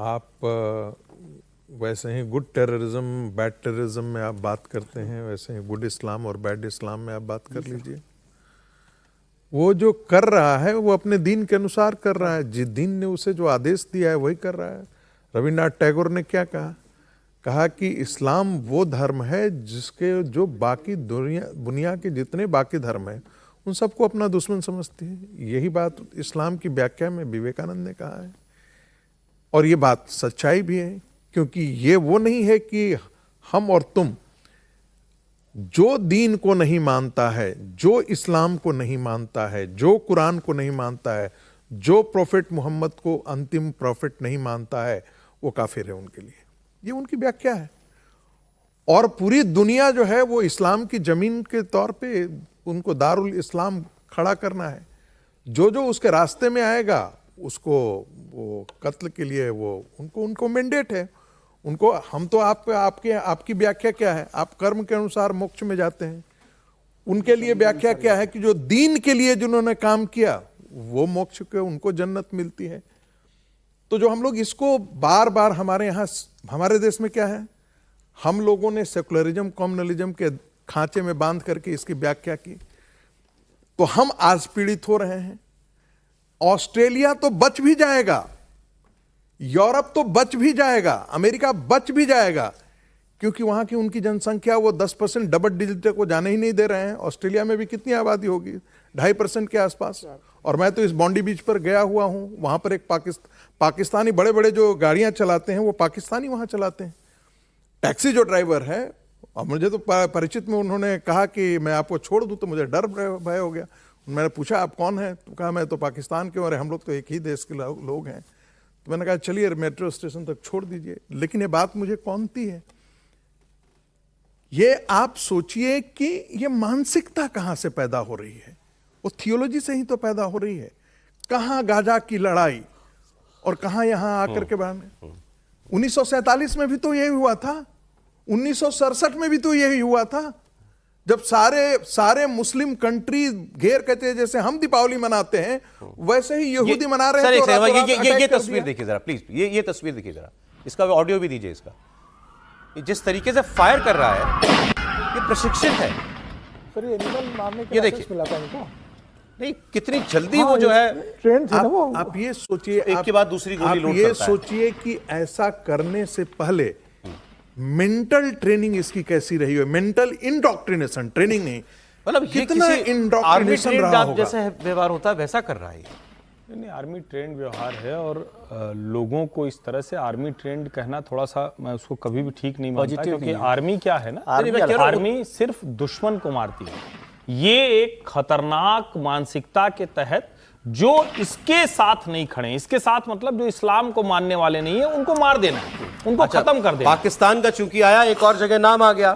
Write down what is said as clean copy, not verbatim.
आप वैसे ही good terrorism bad terrorism में आप बात करते हैं, वैसे ही गुड इस्लाम और बैड इस्लाम में आप बात कर लीजिए। वो जो कर रहा है वो अपने दीन के अनुसार कर रहा है, जिस दीन ने उसे जो आदेश दिया है वही कर रहा है। रविन्द्रनाथ टैगोर ने क्या कहा कि इस्लाम वो धर्म है जिसके जो बाकी दुनिया के जितने बाकी धर्म हैं उन सबको अपना दुश्मन समझती है। यही बात इस्लाम की व्याख्या में विवेकानंद ने कहा है, और ये बात सच्चाई भी है, क्योंकि ये वो नहीं है कि हम और तुम, जो दीन को नहीं मानता है, जो इस्लाम को नहीं मानता है, जो कुरान को नहीं मानता है, जो प्रोफेट मोहम्मद को अंतिम प्रोफेट नहीं मानता है, वो काफिर है उनके लिए। ये उनकी व्याख्या है। और पूरी दुनिया जो है वो इस्लाम की जमीन के तौर पे उनको दारुल इस्लाम खड़ा करना है। जो जो उसके रास्ते में आएगा उसको वो कत्ल के लिए वो उनको मैंडेट है उनको। हम तो आपकी व्याख्या क्या है? आप कर्म के अनुसार मोक्ष में जाते हैं। उनके लिए व्याख्या क्या है कि जो दीन के लिए जिन्होंने काम किया वो मोक्ष के उनको जन्नत मिलती है। तो जो हम लोग इसको बार बार हमारे देश में क्या है, हम लोगों ने सेकुलरिज्म कम्युनलिज्म के खांचे में बांध करके इसकी व्याख्या की, तो हम आज पीड़ित हो रहे हैं। ऑस्ट्रेलिया तो बच भी जाएगा, यूरोप तो बच भी जाएगा, अमेरिका बच भी जाएगा, क्योंकि वहां की उनकी जनसंख्या वो 10% डबल डिजिट को जाने ही नहीं दे रहे हैं। ऑस्ट्रेलिया में भी कितनी आबादी होगी? 2.5% के आसपास। और मैं तो इस बॉन्डी बीच पर गया हुआ हूं, वहां पर एक पाकिस्तानी बड़े बड़े जो गाड़ियां चलाते हैं वो पाकिस्तानी वहां चलाते हैं। टैक्सी जो ड्राइवर है, और मुझे तो परिचित में उन्होंने कहा कि मैं आपको छोड़ दूं, तो मुझे डर भय हो गया। मैंने पूछा आप कौन हैं? तो कहा मैं तो पाकिस्तान के, और हम लोग तो एक ही देश के लोग हैं। तो मैंने कहा चलिए मेट्रो स्टेशन तक छोड़ दीजिए। लेकिन ये बात मुझे कौनती है, ये आप सोचिए कि ये मानसिकता कहां से पैदा हो रही है? वो थियोलॉजी से ही तो पैदा हो रही है। कहां गाजा की लड़ाई और कहां यहां आकर के बाद 1947 में भी तो यही हुआ था, 1967 में भी तो यही हुआ था, जब सारे मुस्लिम कंट्री घेर कहते हैं, जैसे हम दीपावली मनाते हैं वैसे ही यहूदी मना रहे हैं। ये तस्वीर देखिए जरा प्लीज, ये तस्वीर देखिए जरा, इसका ऑडियो भी दीजिए। इसका जिस तरीके से फायर कर रहा है ये प्रशिक्षित है। ये देखिए नहीं, कितनी जल्दी वो जो है ट्रेन थी ना वो। आप ये सोचिए, एक के बाद दूसरी गोली लोड करता है। ये सोचिए कि ऐसा करने से पहले मेंटल ट्रेनिंग इसकी कैसी रही है? मेंटल इंडोक्ट्रिनेशन, ट्रेनिंग नहीं, मतलब कितना इंडोक्ट्रिनेशन रहा होगा। जैसे व्यवहार होता है वैसा कर रहा है। नहीं, आर्मी ट्रेंड व्यवहार है, और लोगों को इस तरह से आर्मी ट्रेंड कहना थोड़ा सा मैं उसको कभी भी ठीक नहीं मानता, क्योंकि आर्मी क्या है ना, आर्मी सिर्फ दुश्मन को मारती है। ये एक खतरनाक मानसिकता के तहत जो इसके साथ नहीं खड़े, इसके साथ मतलब जो इस्लाम को मानने वाले नहीं है, उनको मार देना है, उनको खत्म कर देना। पाकिस्तान का चूंकि आया, एक और जगह नाम आ गया।